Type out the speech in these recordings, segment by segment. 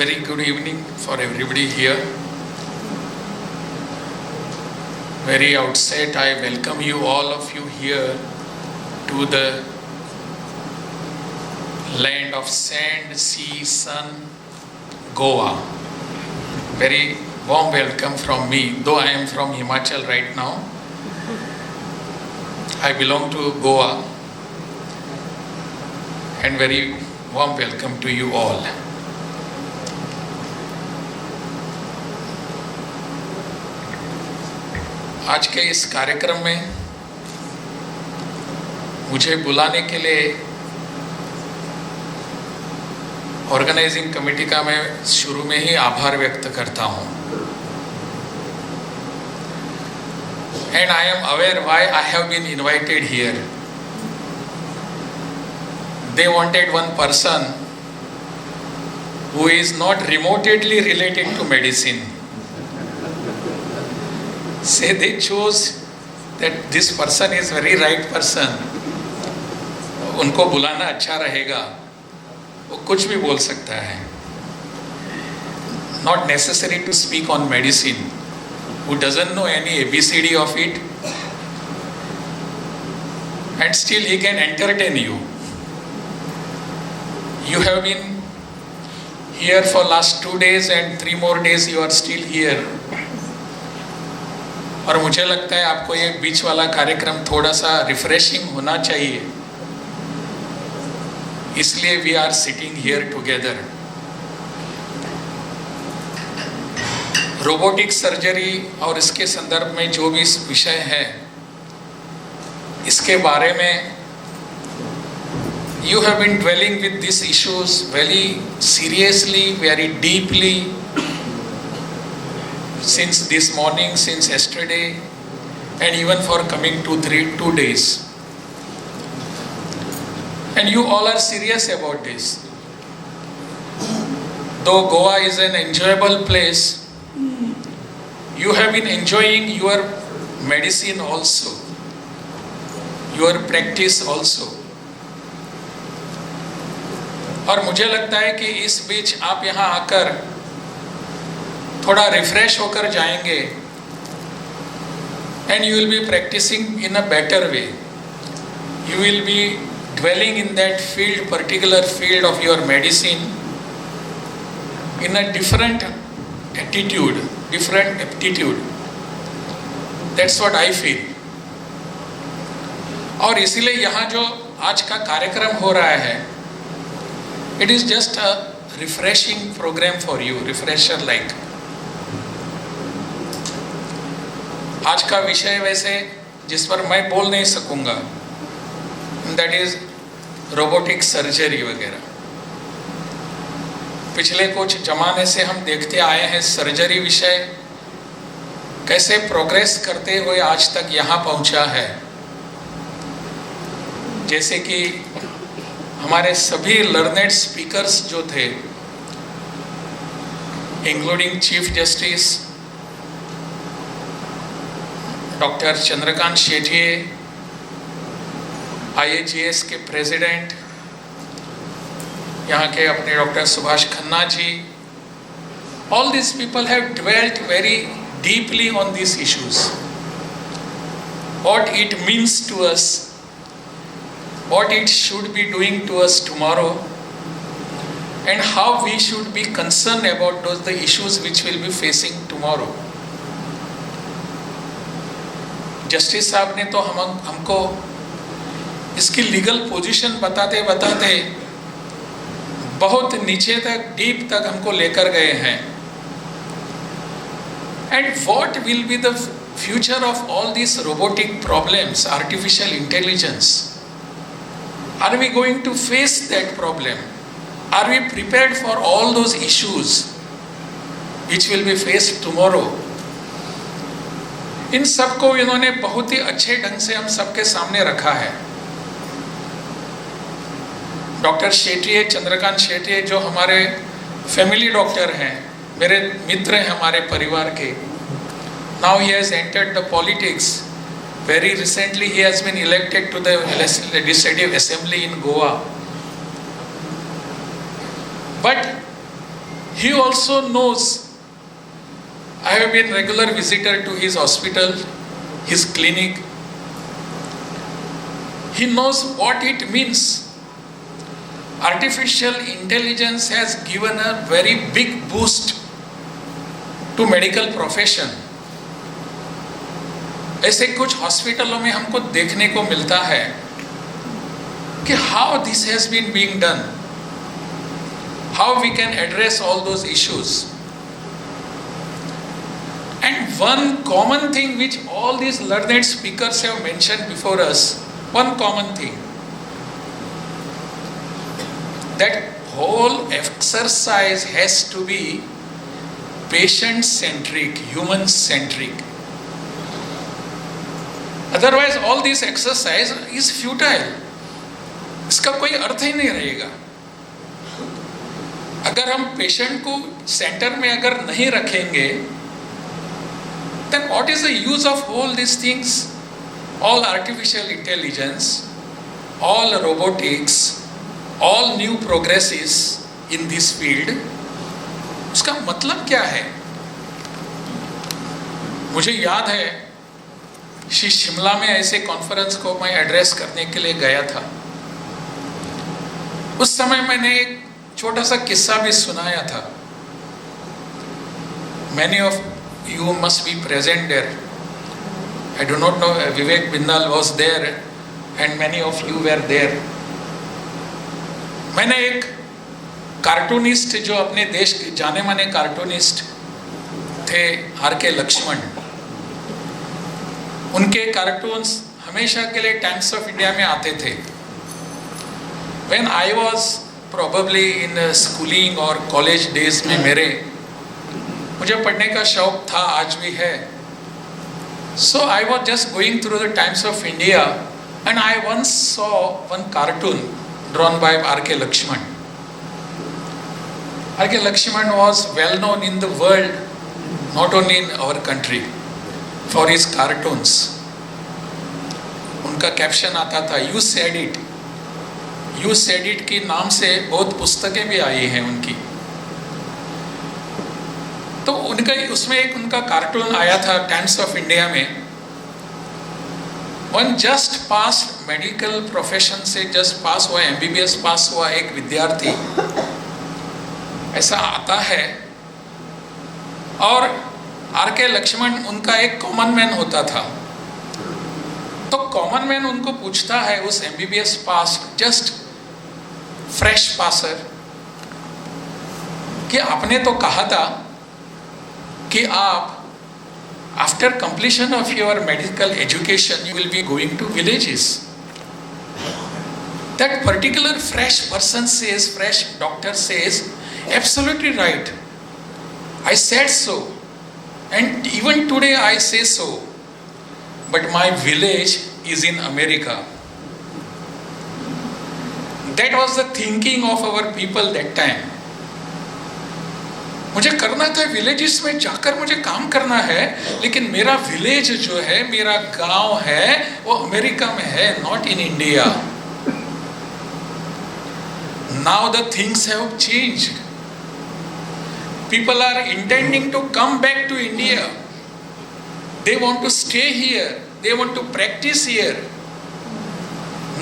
very good evening for everybody here. Very outset, I welcome you, all of you here to the land of sand, sea, sun, Goa. Very warm welcome from me, though I am from Himachal right now. I belong to Goa, and very warm welcome to you all. आज के इस कार्यक्रम में मुझे बुलाने के लिए organising committee का मैं शुरू में ही आभार व्यक्त करता हूं. And I am aware why I have been invited here. They wanted one person who is not remotely related to medicine. Say they chose that this person is very right person. उनको बुलाना अच्छा रहेगा, वो कुछ भी बोल सकता है. Not necessary to speak on medicine. Who doesn't know any ABCD of it, and still he can entertain you. You have been here for last 2 days and 3 more days you are still here. और मुझे लगता है आपको ये बीच वाला कार्यक्रम थोड़ा सा रिफ्रेशिंग होना चाहिए, इसलिए we are sitting here together. Robotic surgery और इसके संदर्भ में जो भी विषय है, इसके बारे में you have been dwelling with these issues very seriously, very deeply since this morning, since yesterday, and even for coming 2 days. And you all are serious about this. Though Goa is an enjoyable place, you have been enjoying your medicine also, your practice also. और मुझे लगता है कि इस बीच आप यहाँ आकर थोड़ा रिफ्रेश होकर जाएंगे, and you will be practicing in a better way. You will be dwelling in that field, particular field of your medicine in a different attitude, different aptitude. That's what I feel. और इसीलिए यहाँ जो आज का कार्यक्रम हो रहा है, it is just a refreshing program for you, refresher like. आज का विषय वैसे जिस पर मैं बोल नहीं सकूंगा, that is रोबोटिक सर्जरी वगैरह. पिछले कुछ जमाने से हम देखते आए हैं सर्जरी विषय कैसे प्रोग्रेस करते हुए आज तक यहाँ पहुँचा है. जैसे कि हमारे सभी लर्नेड स्पीकर्स जो थे, including chief justice doctor Chandrakant Shethiye, IAGS के प्रेसिडेंट, यहाँ के अपने doctor Subhash Khanna ji, all these people have dwelt very deeply on these issues. What it means to us, what it should be doing to us tomorrow, and how we should be concerned about the issues which will be facing tomorrow. Justice साहब ने तो हमको इसकी legal position बताते बताते बहुत नीचे तक, डीप तक हमको लेकर गए हैं. And what will be the future of all these robotic problems, artificial intelligence? Are we going to face that problem? Are we prepared for all those issues which will be faced tomorrow? इन सबको इन्होंने बहुत ही अच्छे ढंग से हम सबके सामने रखा है. डॉक्टर शेट्टिये, चंद्रकांत शेट्टिये, जो हमारे फैमिली डॉक्टर हैं, मेरे मित्र हैं हमारे परिवार के. Now he has entered the politics. Very recently he has been elected to the Legislative Assembly in Goa. But He also knows. I have been regular visitor to his hospital, his clinic. He knows what it means. Artificial intelligence has given a very big boost to medical profession. ऐसे कुछ हॉस्पिटलों में हमको देखने को मिलता है कि how this has been being done, how we can address all those issues. And one common thing which all these learned speakers have mentioned before us, one common thing, that whole exercise has to be patient-centric, human-centric. Otherwise, all this exercise is futile. इसका कोई अर्थ ही नहीं रहेगा. अगर हम patient को centre में अगर नहीं रखेंगे, then what is the use of all these things? All artificial intelligence, all robotics, all new progresses in this field. उसका मतलब क्या है? मुझे याद है शिमला में ऐसे कॉन्फ्रेंस को मैं एड्रेस करने के लिए गया था. उस समय मैंने एक छोटा सा किस्सा भी सुनाया था. Many of you must be present there. I do not know, Vivek Bindal was there and many of you were there. मैंने एक कार्टूनिस्ट, जो अपने देश के जाने माने कार्टूनिस्ट थे, आर.के. लक्ष्मण, उनके कार्टून्स हमेशा के लिए टाइम्स ऑफ इंडिया में आते थे. When I was probably in schooling or college days में मुझे पढ़ने का शौक था, आज भी है. So I was just going through the Times of India and I once saw one cartoon drawn by R.K. Lakshman. R.K. Lakshman was well known in the world, not only in our country, for his cartoons. उनका caption आता था, "You said it." "You said it" के नाम से बहुत पुस्तकें भी आई हैं उनकी. तो उनका उसमें एक उनका कार्टून आया था टाइम्स ऑफ इंडिया में. वन जस्ट पास मेडिकल प्रोफेशन से जस्ट पास हुआ, MBBS पास हुआ एक विद्यार्थी ऐसा आता है और R.K. लक्ष्मण उनका एक कॉमन मैन होता था. तो कॉमन मैन उनको पूछता है, उस MBBS पास जस्ट फ्रेश पासर, कि आपने तो कहा था कि आप after completion of your medical education you will be going to villages. That particular fresh person says, fresh doctor says, "Absolutely right. I said so, and even today I say so, but my village is in America." That was the thinking of our people that time. मुझे करना था villages में जाकर, मुझे काम करना है, लेकिन मेरा विलेज जो है, मेरा गांव है, वो अमेरिका में है, not in India. Now the things have changed. People are intending to come back to India. They want to stay here, they want to practise here,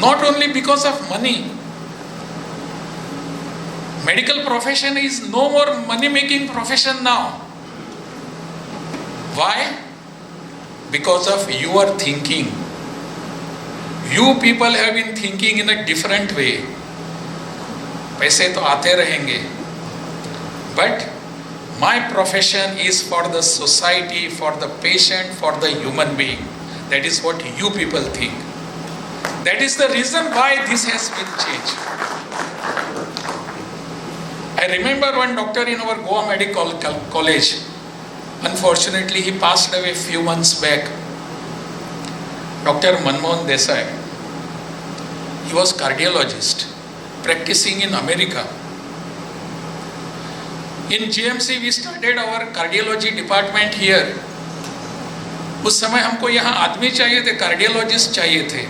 not only because of money. Medical profession is no more money-making profession now. Why? Because of your thinking. You people have been thinking in a different way. पैसे तो आते रहेंगे, but my profession is for the society, for the patient, for the human being. That is what you people think. That is the reason why this has been changed. I remember one doctor in our Goa Medical College. Unfortunately, he passed away a few months back. Dr. Manmohan Desai. He was cardiologist, practicing in America. In GMC, we started our cardiology department here. उस समय हमको यहाँ आदमी चाहिए थे, cardiologist चाहिए थे.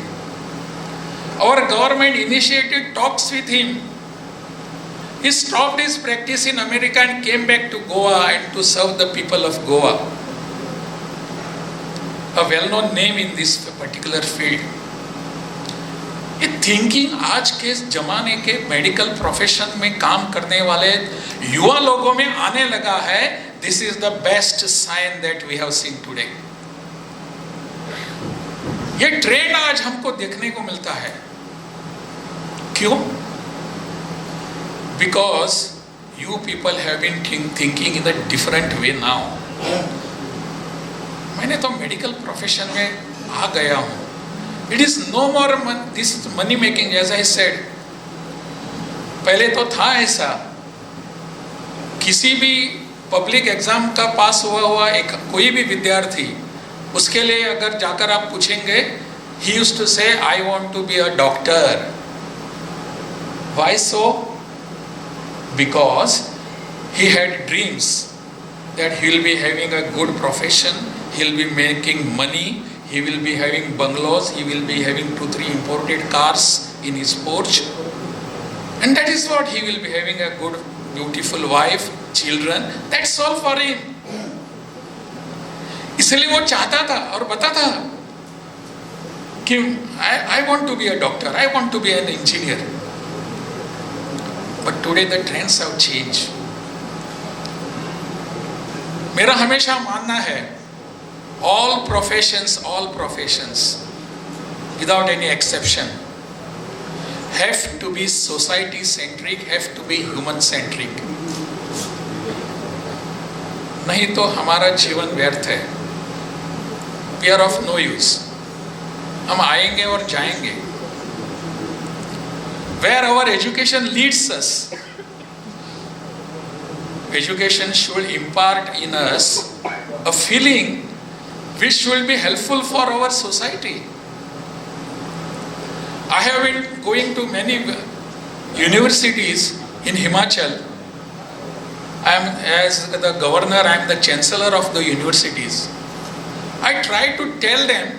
Our government initiated talks with him. He stopped his practice in America and came back to Goa and to serve the people of Goa. A well-known name in this particular field. ये thinking आज के जमाने के medical profession में काम करने वाले युवा लोगों में आने लगा है. This is the best sign that we have seen today. ये ट्रेंड आज हमको देखने को मिलता है. क्यों? Because you people have been thinking in a different way now. मैंने तो मेडिकल प्रोफेशन में आ गया हूं. It is no more this money making, as I said. पहले तो था ऐसा, किसी भी पब्लिक एग्जाम का पास हुआ एक कोई भी विद्यार्थी, उसके लिए अगर जाकर आप पूछेंगे, he used to say, I want to be a doctor. Why so? Because he had dreams that he will be having a good profession, he will be making money, he will be having bungalows, he will be having 2-3 imported cars in his porch, and that is what he will be having a good beautiful wife, children. That's all for him. इसलिए वो चाहता था और बताता कि I want to be a doctor, I want to be an engineer. But today the trends have changed. मेरा हमेशा मानना है, all professions without any exception have to be society centric, have to be human centric. नहीं तो हमारा जीवन व्यर्थ है. We are of no use. हम आएंगे और जाएंगे. Where our education leads us, education should impart in us a feeling which will be helpful for our society. I have been going to many universities in Himachal. I am, as the governor, I am the chancellor of the universities. I try to tell them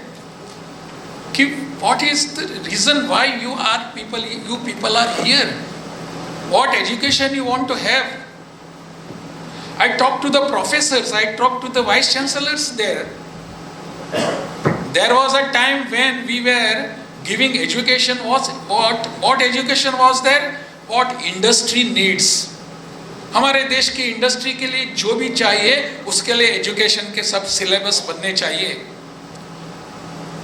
what is the reason why you people are here, what education you want to have. I talk to the professors, I talk to the vice chancellors there. There was a time when we were giving education, what education was there? What industry needs. हमारे देश की industry के लिए जो भी चाहिए उसके लिए एजुकेशन के सब सिलेबस बनने चाहिए.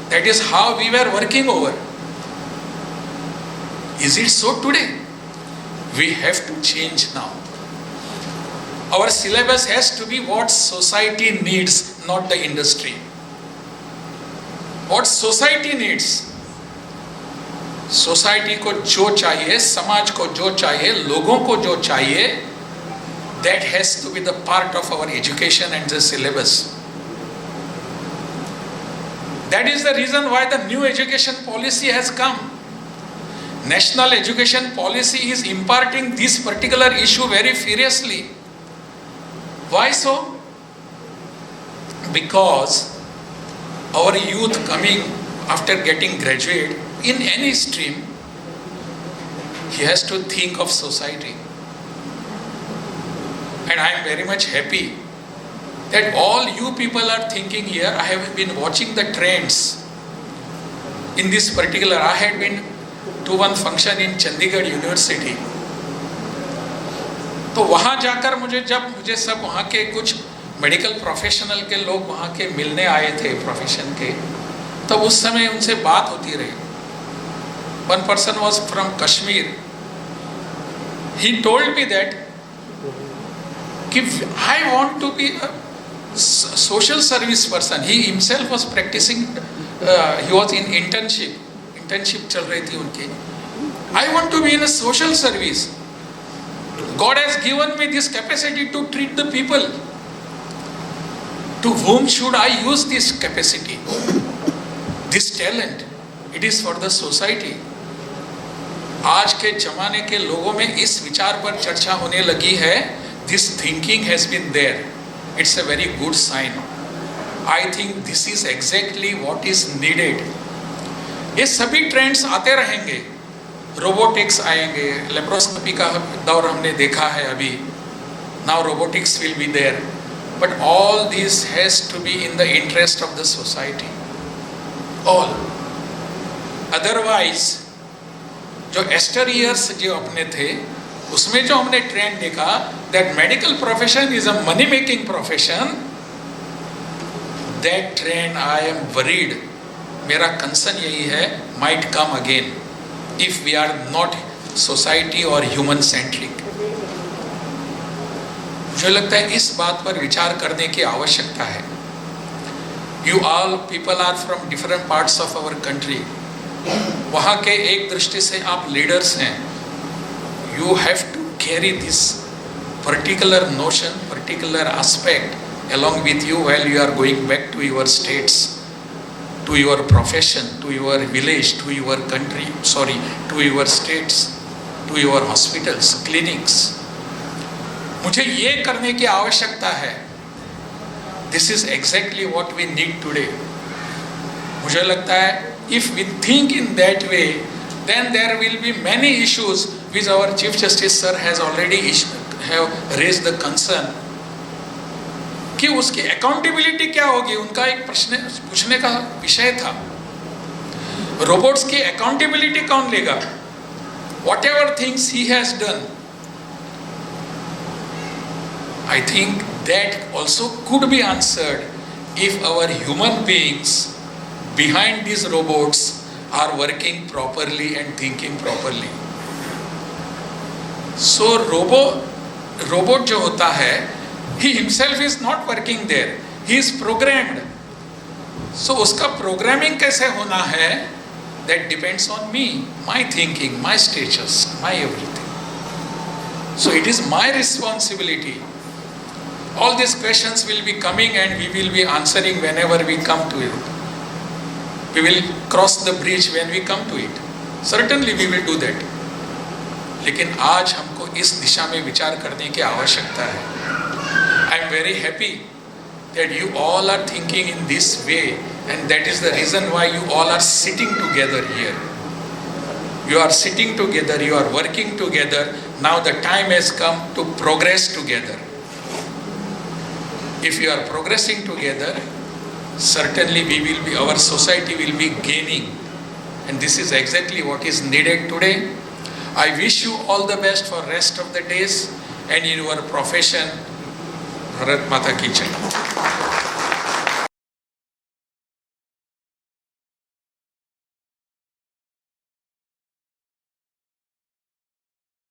That is how we were working over. Is it so today? We have to change now. Our syllabus has to be what society needs, not the industry. What society needs. Society को जो चाहिए, समाज को जो चाहिए, लोगों को जो चाहिए, that has to be the part of our education and the syllabus. That is the reason why the new education policy has come. National education policy is imparting this particular issue very furiously. Why so? Because our youth coming after getting graduate in any stream, he has to think of society. And I am very much happy that all you people are thinking here. I have been watching the trends in this particular. I had been to one function in Chandigarh University. तो वहाँ जाकर मुझे सब वहाँ के कुछ medical professional के लोग वहाँ के मिलने आए थे प्रोफेशन के. तब उस समय उनसे बात होती रही. One person was from Kashmir. He told me that I want to be a social service person. He himself was practicing. He was in internship. Internship चल रही थी उनकी. I want to be in a social service. God has given me this capacity to treat the people. To whom should I use this capacity? This talent? It is for the society. आज के जमाने के लोगों में इस विचार पर चर्चा होने लगी है. This thinking has been there. It's a very good sign. I think this is exactly what is needed. ये सभी ट्रेंड्स आते रहेंगे. रोबोटिक्स आएंगे, लेप्रोस्कोपी का दौर हमने देखा है अभी, now robotics will be there, but all this has to be in the interest of the society, all. Otherwise जो एस्टर ईयर्स जो अपने थे उसमें जो हमने ट्रेंड देखा that medical profession is a money making profession, that trend I am worried, मेरा concern यही है, might come again if we are not society और ह्यूमन सेंट्रिक। मुझे लगता है इस बात पर विचार करने की आवश्यकता है। You all people are from different parts of our country, वहाँ के एक दृष्टि से आप लीडर्स हैं, you have to carry this particular notion, particular aspect along with you while you are going back to your states, to your profession, to your village, to your country, to your states, to your hospitals, clinics. मुझे ये करने की आवश्यकता है। This is exactly what we need today. मुझे लगता है if we think in that way, then there will be many issues which our Chief Justice sir has already have raised the concern कि उसकी अकाउंटेबिलिटी क्या होगी। उनका एक प्रश्न पूछने का विषय था, रोबोट्स की अकाउंटेबिलिटी कौन लेगा? Whatever things he has done, I think that also could be answered if our human beings behind these robots are working properly and thinking properly. So robot जो होता है, he himself is not working there, he is programmed. So उसका programming कैसे होना है, that depends on me, my thinking, my status, my everything. So it is my responsibility. All these questions will be coming and we will be answering whenever we come to it. We will cross the bridge when we come to it. Certainly we will do that. लेकिन आज हमको इस दिशा में विचार करने की आवश्यकता है। I am very happy that you all are thinking in this way, and that is the reason why you all are sitting together here. You are sitting together, you are working together. Now the time has come to progress together. If you are progressing together, certainly our society will be gaining, and this is exactly what is needed today. I wish you all the best for rest of the days and in your profession. Bharat माता की जय।